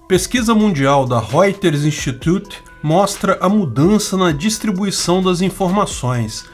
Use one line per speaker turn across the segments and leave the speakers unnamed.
Pesquisa mundial da Reuters Institute mostra a mudança na distribuição das informações.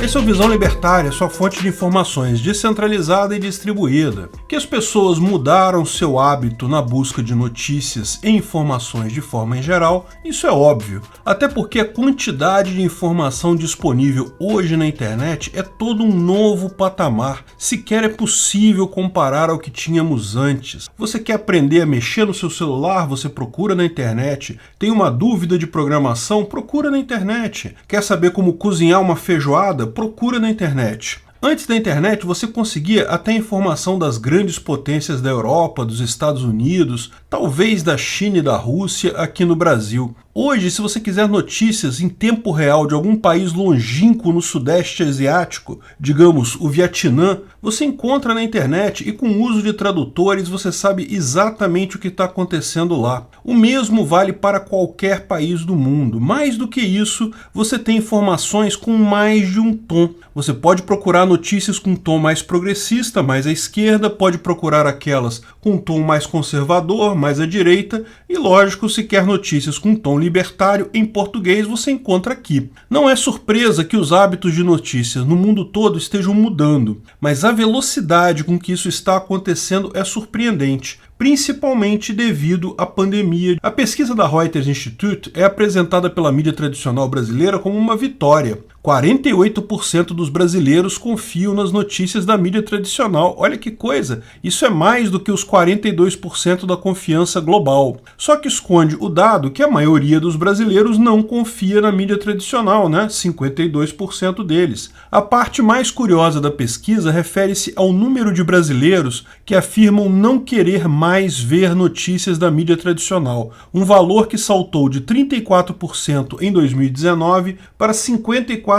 Esse é o Visão Libertária, sua fonte de informações descentralizada e distribuída. Que as pessoas mudaram seu hábito na busca de notícias e informações de forma em geral, isso é óbvio. Até porque a quantidade de informação disponível hoje na internet é todo um novo patamar. Sequer é possível comparar ao que tínhamos antes. Você quer aprender a mexer no seu celular? Você procura na internet. Tem uma dúvida de programação? Procura na internet. Quer saber como cozinhar uma feijoada? Procura na internet. Antes da internet, você conseguia até informação das grandes potências da Europa, dos Estados Unidos, talvez da China e da Rússia aqui no Brasil. Hoje, se você quiser notícias em tempo real de algum país longínquo no Sudeste Asiático, digamos o Vietnã, você encontra na internet e com o uso de tradutores você sabe exatamente o que está acontecendo lá. O mesmo vale para qualquer país do mundo. Mais do que isso, você tem informações com mais de um tom. Você pode procurar notícias com um tom mais progressista, mais à esquerda, pode procurar aquelas com um tom mais conservador, mais à direita, e lógico, se quer notícias com um tom libertário em português, você encontra aqui. Não é surpresa que os hábitos de notícias no mundo todo estejam mudando, mas a velocidade com que isso está acontecendo é surpreendente, principalmente devido à pandemia. A pesquisa da Reuters Institute é apresentada pela mídia tradicional brasileira como uma vitória. 48% dos brasileiros confiam nas notícias da mídia tradicional. Olha que coisa! Isso é mais do que os 42% da confiança global. Só que esconde o dado que a maioria dos brasileiros não confia na mídia tradicional, né? 52% deles. A parte mais curiosa da pesquisa refere-se ao número de brasileiros que afirmam não querer mais ver notícias da mídia tradicional, um valor que saltou de 34% em 2019 para 54%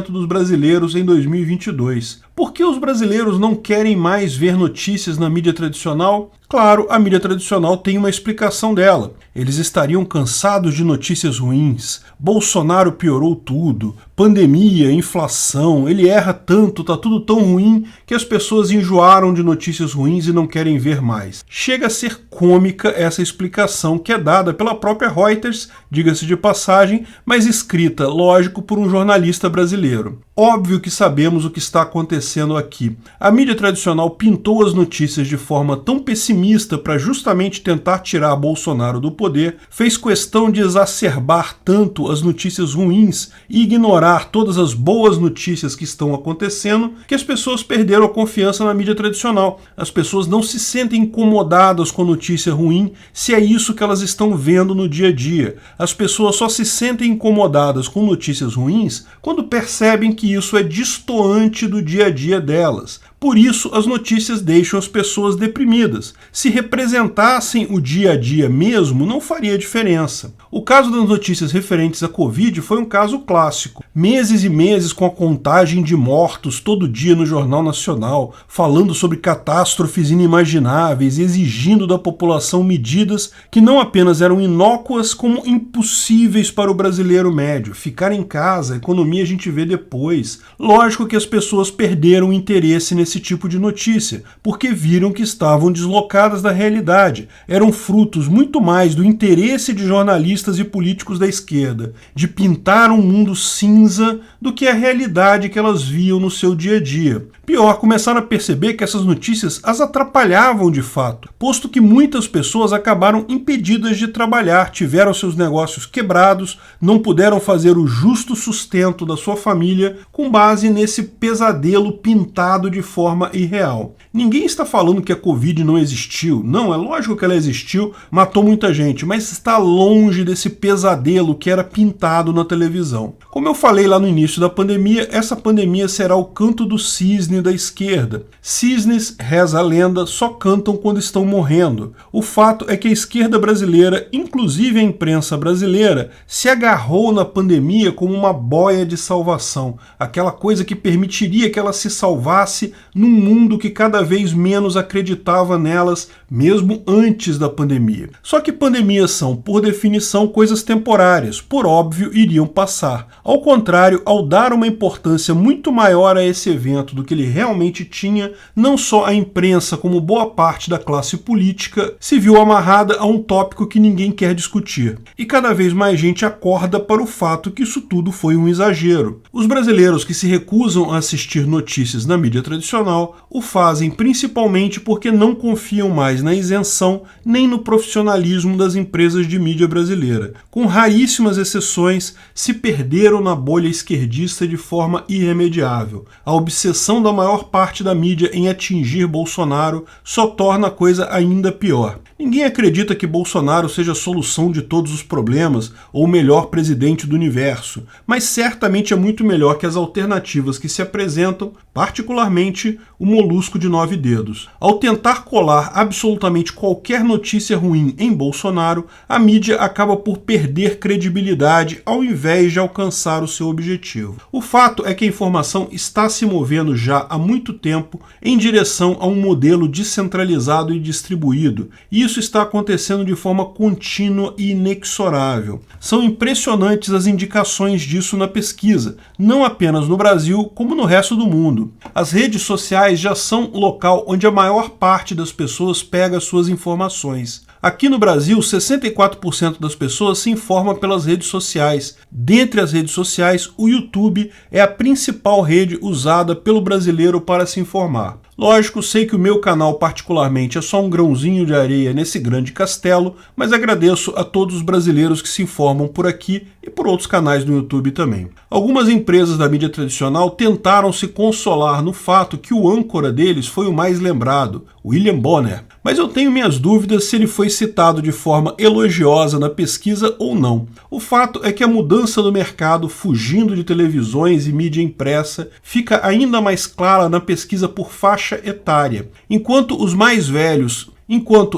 dos brasileiros em 2022. Por que os brasileiros não querem mais ver notícias na mídia tradicional? Claro, a mídia tradicional tem uma explicação dela. Eles estariam cansados de notícias ruins. Bolsonaro piorou tudo. Pandemia, inflação, ele erra tanto, tá tudo tão ruim que as pessoas enjoaram de notícias ruins e não querem ver mais. Chega a ser cômica essa explicação que é dada pela própria Reuters, diga-se de passagem, mas escrita, lógico, por um jornalista brasileiro. Óbvio que sabemos o que está acontecendo aqui. A mídia tradicional pintou as notícias de forma tão pessimista para justamente tentar tirar Bolsonaro do poder, fez questão de exacerbar tanto as notícias ruins e ignorar todas as boas notícias que estão acontecendo, que as pessoas perderam a confiança na mídia tradicional. As pessoas não se sentem incomodadas com notícia ruim se é isso que elas estão vendo no dia a dia. As pessoas só se sentem incomodadas com notícias ruins quando percebem que isso é destoante do dia a dia delas. Por isso, as notícias deixam as pessoas deprimidas. Se representassem o dia a dia mesmo, não faria diferença. O caso das notícias referentes à Covid foi um caso clássico. Meses e meses com a contagem de mortos todo dia no Jornal Nacional, falando sobre catástrofes inimagináveis, exigindo da população medidas que não apenas eram inócuas, como impossíveis para o brasileiro médio. Ficar em casa, a economia a gente vê depois. Lógico que as pessoas perderam o interesse nesse tipo de notícia, porque viram que estavam deslocadas da realidade. Eram frutos muito mais do interesse de jornalistas e políticos da esquerda, de pintar um mundo cinza, do que a realidade que elas viam no seu dia a dia. Pior, começaram a perceber que essas notícias as atrapalhavam de fato, posto que muitas pessoas acabaram impedidas de trabalhar, tiveram seus negócios quebrados, não puderam fazer o justo sustento da sua família com base nesse pesadelo pintado de forma irreal. Ninguém está falando que a Covid não existiu. Não, é lógico que ela existiu, matou muita gente, mas está longe desse pesadelo que era pintado na televisão. Como eu falei lá no início da pandemia, essa pandemia será o canto do cisne da esquerda. Cisnes, reza a lenda, só cantam quando estão morrendo. O fato é que a esquerda brasileira, inclusive a imprensa brasileira, se agarrou na pandemia como uma boia de salvação, aquela coisa que permitiria que ela se salvasse num mundo que cada vez menos acreditava nelas, mesmo antes da pandemia. Só que pandemias são, por definição, coisas temporárias, por óbvio, iriam passar. Ao contrário, ao dar uma importância muito maior a esse evento do que ele realmente tinha, não só a imprensa, como boa parte da classe política, se viu amarrada a um tópico que ninguém quer discutir. E cada vez mais gente acorda para o fato que isso tudo foi um exagero. Os brasileiros que se recusam a assistir notícias na mídia tradicional o fazem principalmente porque não confiam mais na isenção nem no profissionalismo das empresas de mídia brasileira. Com raríssimas exceções, se perderam na bolha esquerdista de forma irremediável. A obsessão da maior parte da mídia em atingir Bolsonaro só torna a coisa ainda pior. Ninguém acredita que Bolsonaro seja a solução de todos os problemas ou o melhor presidente do universo, mas certamente é muito melhor que as alternativas que se apresentam, particularmente o molusco de 9 dedos. Ao tentar colar absolutamente qualquer notícia ruim em Bolsonaro, a mídia acaba por perder credibilidade ao invés de alcançar o seu objetivo. O fato é que a informação está se movendo já há muito tempo em direção a um modelo descentralizado e distribuído, e isso está acontecendo de forma contínua e inexorável. São impressionantes as indicações disso na pesquisa, não apenas no Brasil, como no resto do mundo. As redes sociais já são o local onde a maior parte das pessoas pega suas informações. Aqui no Brasil, 64% das pessoas se informa pelas redes sociais. Dentre as redes sociais, o YouTube é a principal rede usada pelo brasileiro para se informar. Lógico, sei que o meu canal particularmente é só um grãozinho de areia nesse grande castelo, mas agradeço a todos os brasileiros que se informam por aqui e por outros canais no YouTube também. Algumas empresas da mídia tradicional tentaram se consolar no fato que o âncora deles foi o mais lembrado, William Bonner, mas eu tenho minhas dúvidas se ele foi citado de forma elogiosa na pesquisa ou não. O fato é que a mudança do mercado, fugindo de televisões e mídia impressa, fica ainda mais clara na pesquisa por faixa etária. Enquanto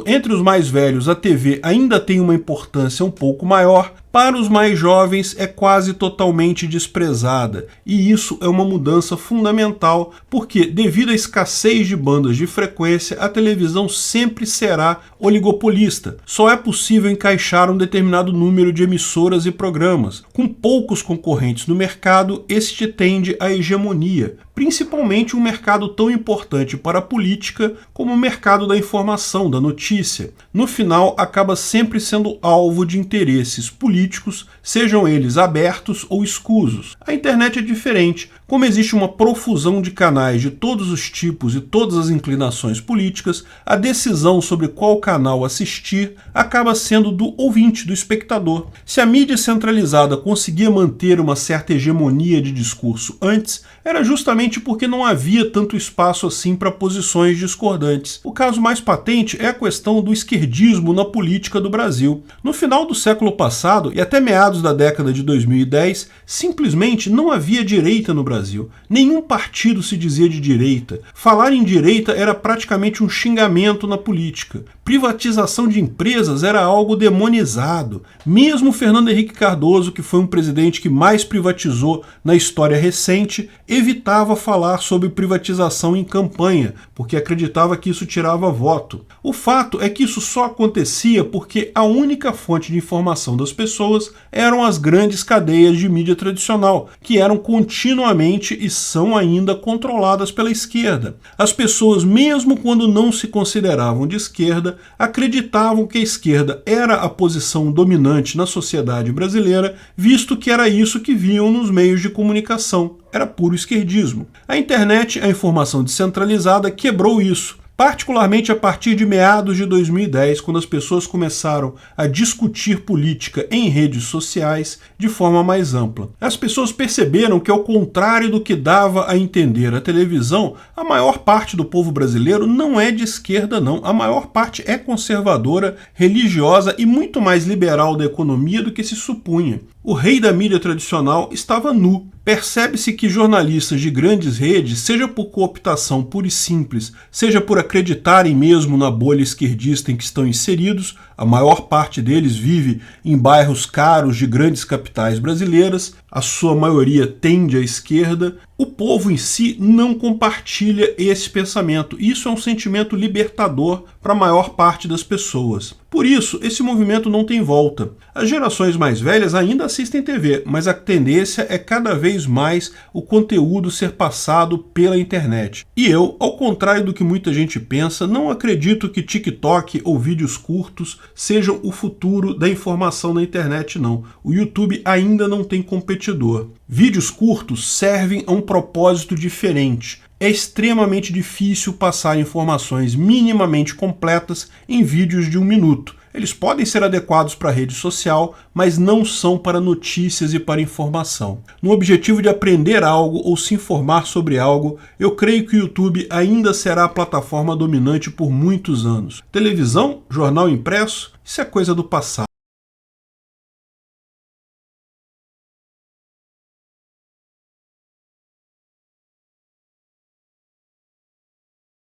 entre os mais velhos a TV ainda tem uma importância um pouco maior, para os mais jovens é quase totalmente desprezada, e isso é uma mudança fundamental porque, devido à escassez de bandas de frequência, a televisão sempre será oligopolista. Só é possível encaixar um determinado número de emissoras e programas. Com poucos concorrentes no mercado, este tende à hegemonia, principalmente um mercado tão importante para a política como o mercado da informação, da notícia. No final, acaba sempre sendo alvo de interesses políticos, sejam eles abertos ou escusos. A internet é diferente. Como existe uma profusão de canais de todos os tipos e todas as inclinações políticas, a decisão sobre qual canal assistir acaba sendo do ouvinte, do espectador. Se a mídia centralizada conseguia manter uma certa hegemonia de discurso antes, era justamente porque não havia tanto espaço assim para posições discordantes. O caso mais patente é a questão do esquerdismo na política do Brasil. No final do século passado e até meados da década de 2010, simplesmente não havia direita no Brasil. Nenhum partido se dizia de direita. Falar em direita era praticamente um xingamento na política. Privatização de empresas era algo demonizado. Mesmo Fernando Henrique Cardoso, que foi um presidente que mais privatizou na história recente, evitava falar sobre privatização em campanha, porque acreditava que isso tirava voto. O fato é que isso só acontecia porque a única fonte de informação das pessoas eram as grandes cadeias de mídia tradicional, que eram continuamente e são ainda controladas pela esquerda. As pessoas, mesmo quando não se consideravam de esquerda, acreditavam que a esquerda era a posição dominante na sociedade brasileira, visto que era isso que viam nos meios de comunicação. Era puro esquerdismo. A internet, a informação descentralizada, quebrou isso. Particularmente a partir de meados de 2010, quando as pessoas começaram a discutir política em redes sociais de forma mais ampla. As pessoas perceberam que, ao contrário do que dava a entender a televisão, a maior parte do povo brasileiro não é de esquerda, não. A maior parte é conservadora, religiosa e muito mais liberal da economia do que se supunha. O rei da mídia tradicional estava nu. Percebe-se que jornalistas de grandes redes, seja por cooptação pura e simples, seja por acreditarem mesmo na bolha esquerdista em que estão inseridos, a maior parte deles vive em bairros caros de grandes capitais brasileiras, a sua maioria tende à esquerda, O povo em si não compartilha esse pensamento. Isso é um sentimento libertador para a maior parte das pessoas. Por isso, esse movimento não tem volta. As gerações mais velhas ainda assistem TV, mas a tendência é cada vez mais o conteúdo ser passado pela internet. E eu, ao contrário do que muita gente pensa, não acredito que TikTok ou vídeos curtos sejam o futuro da informação na internet, não. O YouTube ainda não tem competidor. Vídeos curtos servem a um propósito diferente. É extremamente difícil passar informações minimamente completas em vídeos de 1 minuto. Eles podem ser adequados para a rede social, mas não são para notícias e para informação. No objetivo de aprender algo ou se informar sobre algo, eu creio que o YouTube ainda será a plataforma dominante por muitos anos. Televisão, jornal impresso, isso é coisa do passado.